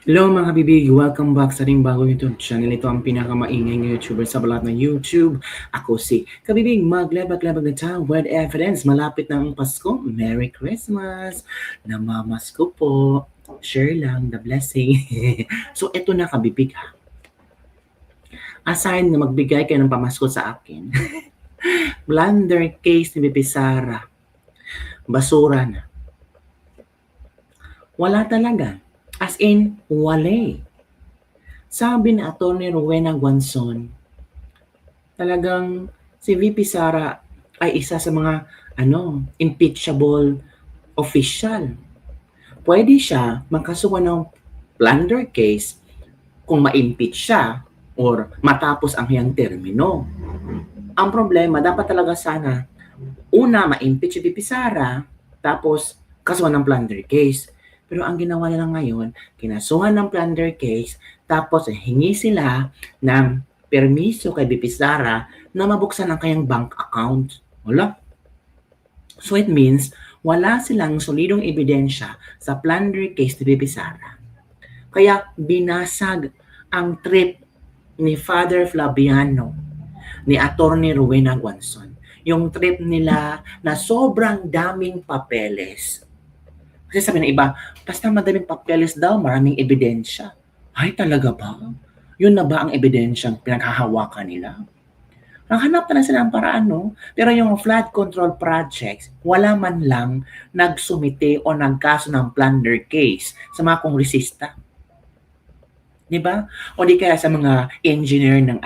Hello mga kabibig! Welcome back sa ating bagong YouTube channel. Ito ang pinakamaingay ng YouTuber sa balat ng YouTube. Ako si Kabibig, maglabag-labag na tayo with evidence. Malapit na ang Pasko. Merry Christmas! Namamasko po. Share lang the blessing. So ito na kabibig ha. Aside na magbigay kayo ng pamasko sa akin, blunder case ni Bibi Sara. Basura na. Wala talaga. As in, wala. Sabi ni Atty. Rowena Guanzon, talagang si VP Sara ay isa sa mga impeachable official. Pwede siya magkasuhan ng plunder case kung ma-impeach siya or matapos ang hiyang termino. Ang problema, dapat talaga sana una ma-impeach si VP Sara tapos kasuhan ng plunder case. Pero ang ginawa nila ngayon, kinasuhan ng plunder case, tapos hingi sila ng permiso kay BP Sara na mabuksan ang kanyang bank account. Wala. So it means, wala silang solidong ebidensya sa plunder case ni BP Sara. Kaya binasag ang trip ni Father Flaviano, ni Atty. Rowena Guanzon. Yung trip nila na sobrang daming papeles. Kasi sabi ng iba, basta madaming papeles daw, maraming ebidensya. Ay, talaga ba? Yun na ba ang ebidensyang pinaghahawakan nila? Naghanap na sila ng paraan, no? Pero yung flood control projects, wala man lang nagsumite o nagkaso ng plunder case sa mga kongresista. Di ba? O di kaya sa mga engineer ng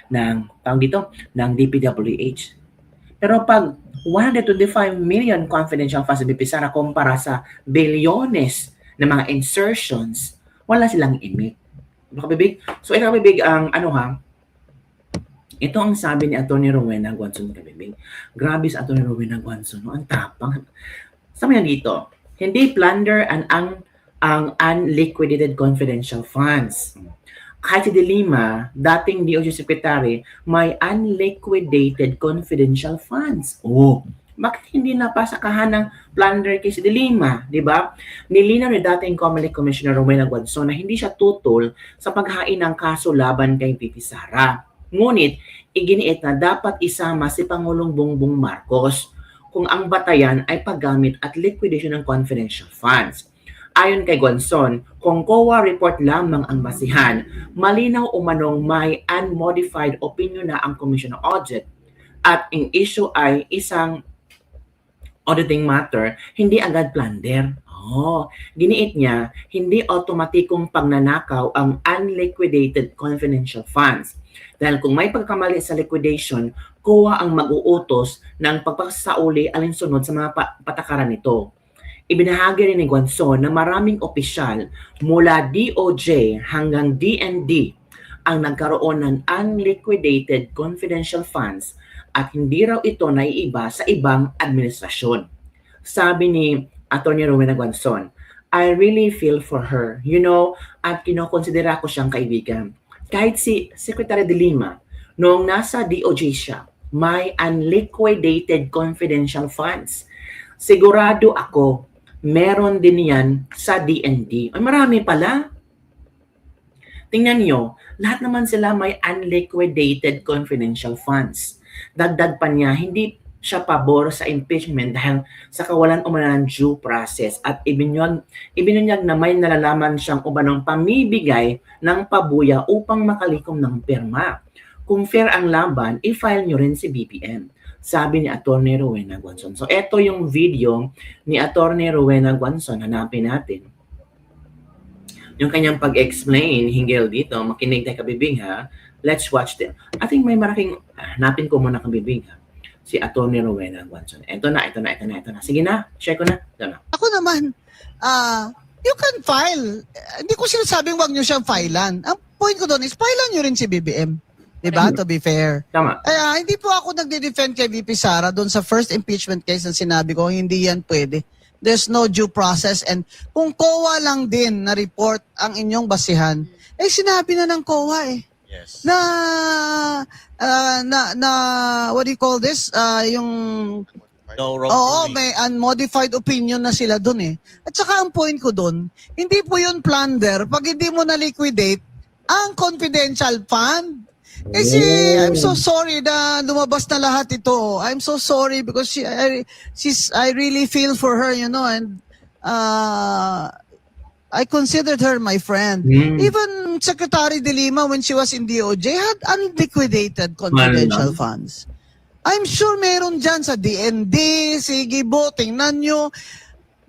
ng DPWH. Pero pag 125 million confidential funds sa BP Sara kumpara sa bilyones ng mga insertions, wala silang emit. Kabibig? So ito kabibig ang ito ang sabi ni Atty. Rowena Guanzon kabibig. Grabe sa Atty. Rowena Guanzon, no? Ang tapang. Sabi niya dito, hindi plunder ang unliquidated confidential funds. Kahit si De Lima, dating DOJ Secretary, may unliquidated confidential funds. Oh, bakit hindi napasakahan ng plunder case si De Lima, di ba? Nilinaw ni dating Comelec Commissioner Rowena Guanzon na hindi siya tutol sa paghain ng kaso laban kay VP Sara. Ngunit, iginiit na dapat isama si Pangulong Bongbong Marcos kung ang batayan ay paggamit at liquidation ng confidential funds. Ayon kay Guanzon, kung COA report lamang ang basihan, malinaw umanong may unmodified opinion na ang Commission on Audit at ang issue ay isang auditing matter, hindi agad plunder. Giniit niya, hindi automatikong pagnanakaw ang unliquidated confidential funds. Dahil kung may pagkamali sa liquidation, COA ang mag-uutos ng pagpasauli alinsunod sa mga patakaran nito. Ibinahagi rin ni Guanzon na maraming opisyal mula DOJ hanggang DND ang nagkaroon ng unliquidated confidential funds at hindi raw ito naiiba sa ibang administrasyon. Sabi ni Atty. Rowena Guanzon, I really feel for her, at kinokonsidera ko siyang kaibigan. Kahit si Secretary De Lima, noong nasa DOJ siya, may unliquidated confidential funds. Sigurado ako, meron din yan sa DND. Ay, marami pala. Tingnan nyo, lahat naman sila may unliquidated confidential funds. Dagdag pa niya, hindi siya pabor sa impeachment dahil sa kawalan umano ng due process at ibinunyag na may nalalaman siyang umanong pamibigay ng pabuya upang makalikom ng pirma. Kung fair ang laban, i-file nyo rin si BPM. Sabi ni Atty. Rowena Guanzon. So, ito yung video ni Atty. Rowena Guanzon. Hanapin natin. Yung kanyang pag-explain hinggil dito. Makinig tayo kabibig ha. Let's watch them. I think may maraking, hanapin ko muna kabibig ha. Si Atty. Rowena Guanzon. Ito na. Sige na, share ko na. Ito na. Ako naman, you can file. Hindi ko sinasabing wag nyo siyang filean. Ang point ko doon is filean nyo rin si BBM. Diba? To be fair. Tama. Hindi po ako nagde-defend kay VP Sara doon sa first impeachment case na sinabi ko, hindi yan pwede. There's no due process and kung COA lang din na report ang inyong basihan, sinabi na ng COA eh. Yes. What do you call this? Yung No Oo, wrongdoing. may unmodified opinion na sila dun eh. At saka ang point ko dun, hindi po yun plunder pag hindi mo na-liquidate ang confidential fund. Kasi I'm so sorry na lumabas na lahat ito. I'm so sorry because I really feel for her, you know, and I considered her my friend. Hmm. Even Secretary De Lima, when she was in DOJ, had unliquidated confidential funds. I'm sure meron dyan sa DND, sige bo, tingnan nyo.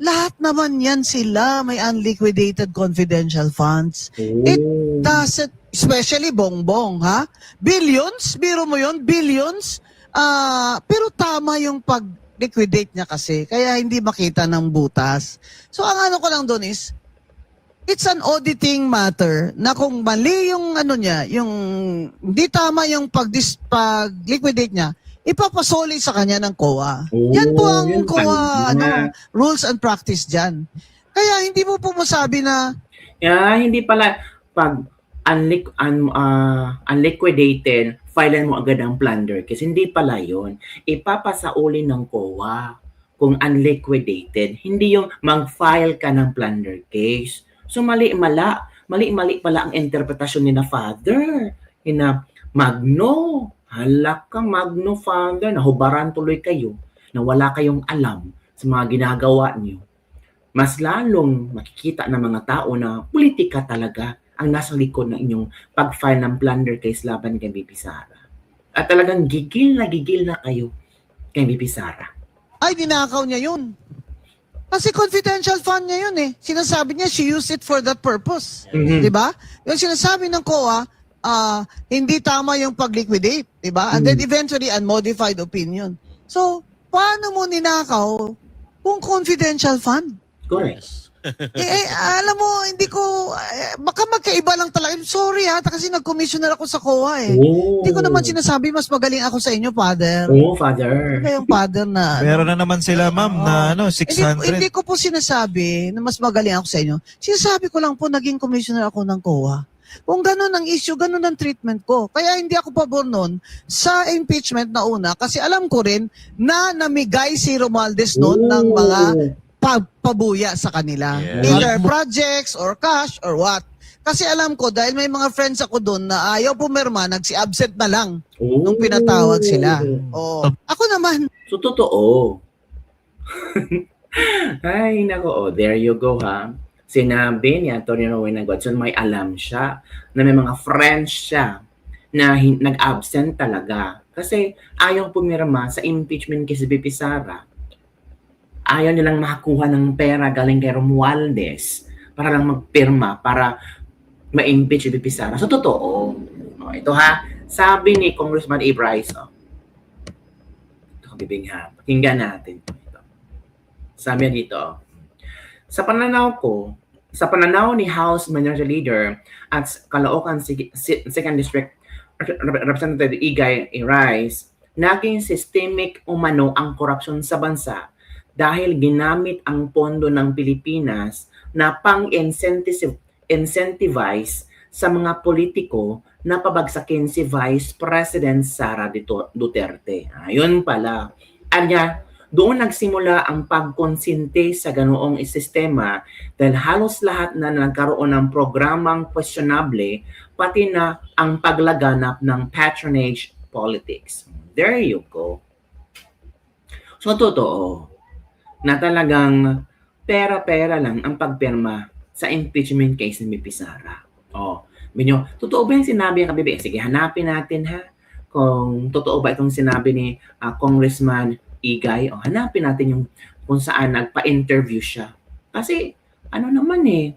Lahat naman yan sila may unliquidated confidential funds. It doesn't, especially Bongbong, ha? Billions, biro mo yun, billions. Pero tama yung pag-liquidate niya kasi, kaya hindi makita ng butas. So ang ano ko lang doon is, it's an auditing matter na kung mali yung ano niya, yung hindi tama yung pag-liquidate niya, ipapasoli sa kanya ng COA. Yan po ang yun COA pala. rules and practice dyan. Kaya hindi mo po masabi na Hindi pala pag unliquidated, filean mo agad ang plunder kasi hindi pala yun. Ipapasauli ng COA kung unliquidated. Hindi yung mag-file ka ng plunder case. So mali-mali pala ang interpretasyon ni na father. Ina Magno, halak ka Magno father, nahubaran tuloy kayo na wala kayong alam sa mga ginagawa niyo. Mas lalong makikita ng mga tao na politika talaga ang nasa likod ng inyong pag-file ng plunder case laban kay BP Sara. At talagang gigil na kayo kay BP Sara. ay, ninakaw niya yun. Kasi confidential fund niya yun eh. Sinasabi niya, she used it for that purpose. Mhm. Di ba? Yung sinasabi ng COA, hindi tama yung pag-liquidate. Di ba? And then eventually, unmodified opinion. So, paano mo ninakaw kung confidential fund? Correct. Alam mo, hindi ko, baka magkaiba lang talaga. Sorry ha, kasi nag-commissioner ako sa COA eh. Hindi ko naman sinasabi, mas magaling ako sa inyo, Father. Father. Kayong Father na, Meron na naman sila, ma'am, na 600. Hindi ko po sinasabi na mas magaling ako sa inyo. Sinasabi ko lang po, naging commissioner ako ng COA. Kung ganun ang issue, ganun ang treatment ko. Kaya hindi ako pabor nun sa impeachment na una kasi alam ko rin na namigay si Romualdez noon ng mga pabuya sa kanila. Yeah. Either projects or cash or what. Kasi alam ko, dahil may mga friends ako doon na ayaw pumirma, nagsi-absent na lang nung pinatawag sila. Oh. Ako naman, So, totoo. Ay, nako. There you go, ha. Sinabi ni Antonio Rowena Godson, may alam siya na may mga friends siya na nag-absent talaga. Kasi ayaw pumirma sa impeachment kay si BP Sara. Ayaw nilang makakuha ng pera galing kay Romualdez para lang magpirma, para ma-impeach si BP Sara. So, totoo. Ito ha, sabi ni Congressman A. Bryce, ito kabibing ha, pakinggan natin. Ito. Sabi niya dito, sa pananaw ni House Minority Leader at Caloocan 2nd District Representative Igay A. Rice, naging systemic umano ang korupsyon sa bansa dahil ginamit ang pondo ng Pilipinas na pang-incentivize sa mga politiko na pabagsakin si Vice President Sara Duterte. Ayun pala. Anya, doon nagsimula ang pagkonsinte sa ganoong sistema dahil halos lahat na nagkaroon ng programang questionable pati na ang paglaganap ng patronage politics. There you go. So, totoo na talagang pera-pera lang ang pagpirma sa impeachment case ni BP Sara. Binyo, totoo ba yung sinabi ng kabibi? Sige, hanapin natin ha. Kung totoo ba itong sinabi ni Congressman Igay, hanapin natin yung kung saan nagpa-interview siya. Kasi, ano naman eh.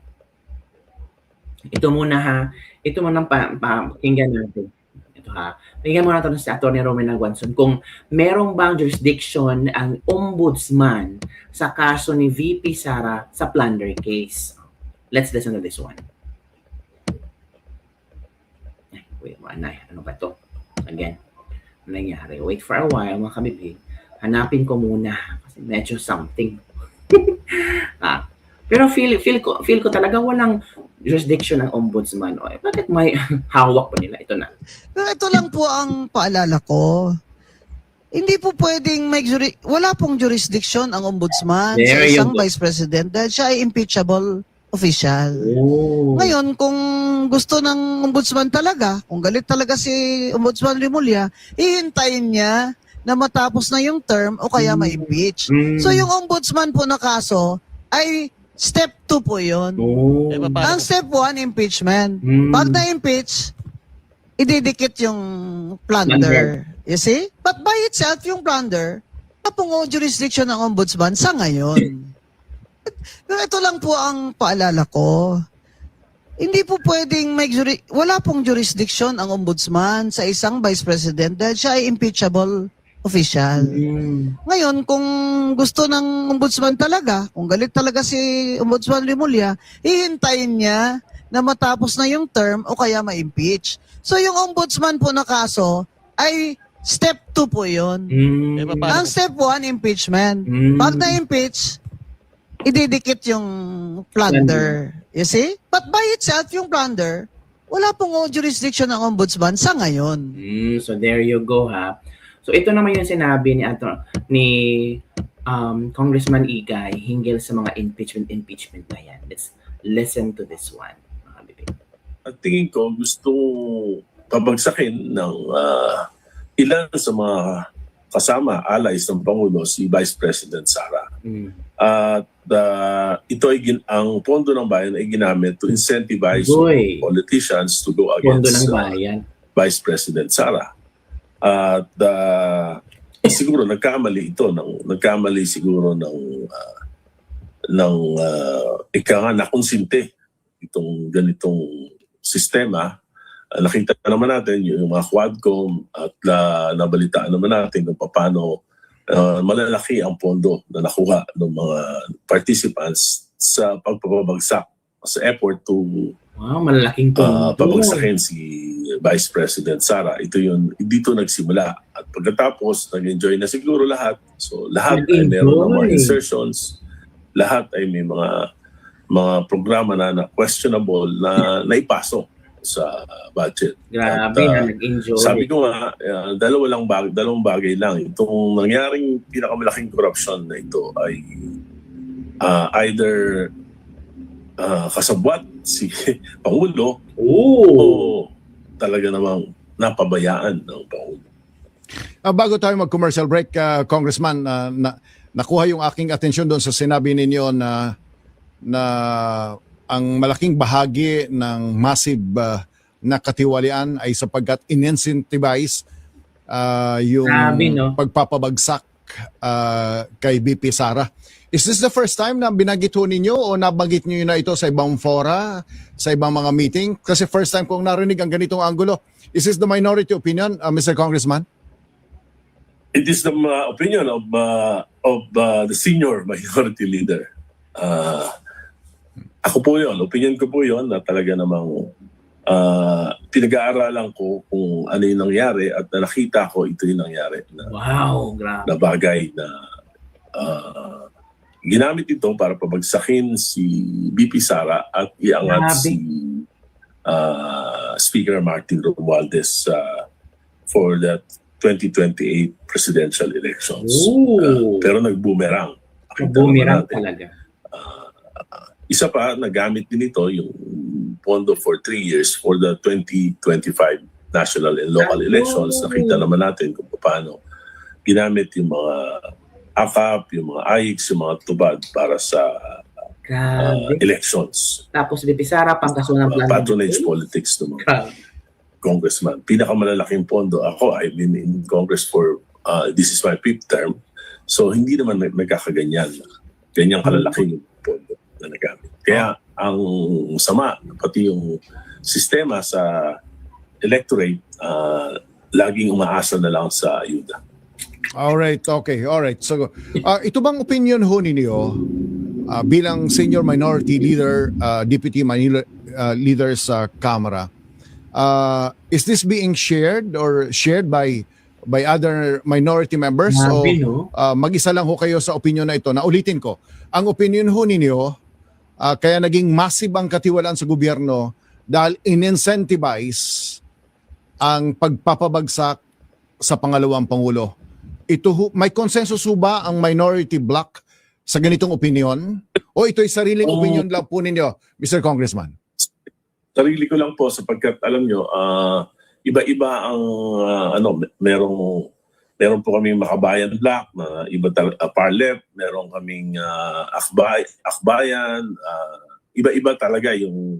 Ito muna ha. Ito muna pakinggan natin. Ito ha. Pakinggan muna natin si Atty. Rowena Godson kung merong bang jurisdiction ang ombudsman sa kaso ni VP Sara sa plunder case. Let's listen to this one. Wait, ano ba to? Again, ano nangyari? Wait for a while, mga kabibig. Hanapin ko muna kasi medyo something. Pero feel ko talaga walang jurisdiction ng ombudsman. Bakit may hawak pa nila? Ito na. pero ito lang po ang paalala ko. Hindi po pwedeng wala pong jurisdiction ang ombudsman sa There you isang go. vice president dahil siya ay impeachable official. Oh. Ngayon, kung gusto ng ombudsman talaga, kung galit talaga si Ombudsman Rimulya, hihintayin niya na matapos na yung term o kaya ma-impeach. Mm. So yung ombudsman po na kaso ay step 2 po yun. Oh. Ang step 1, impeachment. Mm. Pag na-impeach, ididikit yung plunder. You see? But by itself, yung plunder, wala pong jurisdiction ng ombudsman sa ngayon. Pero ito lang po ang paalala ko. Hindi po pwedeng wala pong jurisdiction ang ombudsman sa isang vice president dahil siya ay impeachable official. Mm. Ngayon, kung gusto ng ombudsman talaga, kung galit talaga si Ombudsman Rimulya, hihintayin niya na matapos na yung term o kaya ma-impeach. So yung ombudsman po na kaso ay step 2 po yun. Mm. Ang step 1, impeachment. Mm. Pag na-impeach, ididikit yung plunder. You see? But by itself, yung plunder, wala pong jurisdiction ng ombudsman sa ngayon. So there you go, ha. So ito naman yung sinabi ni Congressman Igay hinggil sa mga impeachment na yan. Let's listen to this one, mga bibig. At tingin ko gusto pabagsakin ng ilan sa mga kasama, allies ng Pangulo, si Vice President Sara. Mm. At ito ay ang pondo ng bayan ay ginamit to incentivize Boy. politicians to go Pondo against ng bayan. Vice President Sara. At siguro nagkamali siguro ng ika nga nakonsinte itong ganitong sistema. Nakita naman natin yung mga Quadcom at nabalitaan naman natin kung paano malalaki ang pondo na nakuha ng mga participants sa pagpapabagsak sa effort to Wow, malalaking pondo. pabagsakin si Vice President Sara. Dito nagsimula. At pagkatapos, nag-enjoy na siguro lahat. So lahat ay meron ng mga insertions. Lahat ay may mga programa na questionable na naipasok sa budget. Grabe na nag-enjoy. Sabi ko nga, dalawang bagay lang. Itong nangyaring pinakamalaking corruption na ito ay either kasabwat si Pangulo o talaga namang napabayaan ng Pangulo. Bago tayo mag-commercial break, Congressman, nakuha yung aking atensyon doon sa sinabi ninyo na ang malaking bahagi ng massive na katiwalian ay sapagkat in-incentivize yung Grabe, no? pagpapabagsak kay BP Sara. Is this the first time na binanggit ho ninyo o nabanggit nyo na ito sa ibang fora, sa ibang mga meeting? Kasi first time kong narinig ang ganitong angulo. Is this the minority opinion, Mr. Congressman? It is the opinion of the senior minority leader. Ako po yun, opinion ko po yun na talaga namang pinag-aaralan ko kung ano yung nangyari at na nakita ko ito yung nangyari Wow, grabe. na bagay na ginamit ito para pabagsakin si BP Sara at iangat Grabe. si Speaker Martin Romualdez for that 2028 presidential elections. Ooh. Pero nag-boomerang. Nakita naman Boomerang natin. talaga. Isa pa, nagamit din ito yung pondo for 3 years for the 2025 national and local elections. Nakita naman natin kung paano ginamit yung mga AKAP, yung mga AIX, yung mga tubad para sa Grabe. elections. Tapos BP Sara, pangkasuhan ng plano. Patronage politics ng mga Grabe. congressman. Pinakamalalaking pondo. Ako, I've been in Congress for, this is my 5th term. So, hindi naman nagkakaganyan. Ganyang kalalaki yung pondo na nagamit. Kaya, ang sama, pati yung sistema sa electorate, laging umaasa na lang sa ayuda. Alright, okay, alright. So, ito bang opinion ho ninyo bilang senior minority leader, deputy leader sa Kamara? Is this being shared or shared by other minority members? Grabe, O no? mag-isa lang ho kayo sa opinion na ito? Na ulitin ko, ang opinion ho ninyo, kaya naging massive ang katiwalaan sa gobyerno dahil in-incentivize ang pagpapabagsak sa pangalawang Pangulo. may consensus ho ba ang minority bloc sa ganitong opinion? O ito'y sariling opinion lang po ninyo, Mr. Congressman? Sarili ko lang po sapagkat alam nyo, iba-iba ang meron po kaming Makabayan Block na far left, meron kaming Akbayan, iba-iba talaga yung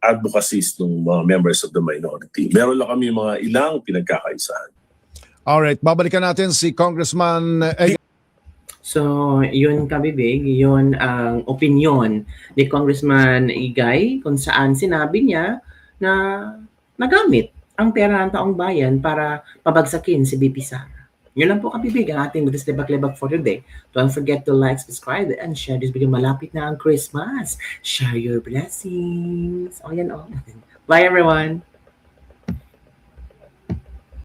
advocacies ng mga members of the minority. Meron lang kami mga ilang pinagkakaisahan. Alright, babalikan natin si Congressman So, yun kabibig, yun ang opinion ni Congressman Igay kung saan sinabi niya na nagamit ang pera ng taong bayan para pabagsakin si BP Sara. Yun lang po kabibig ang ating Buddhist Lebak-Lebak for today. Don't forget to like, subscribe, and share this video. Malapit na ang Christmas. Share your blessings. O yan o. Bye everyone!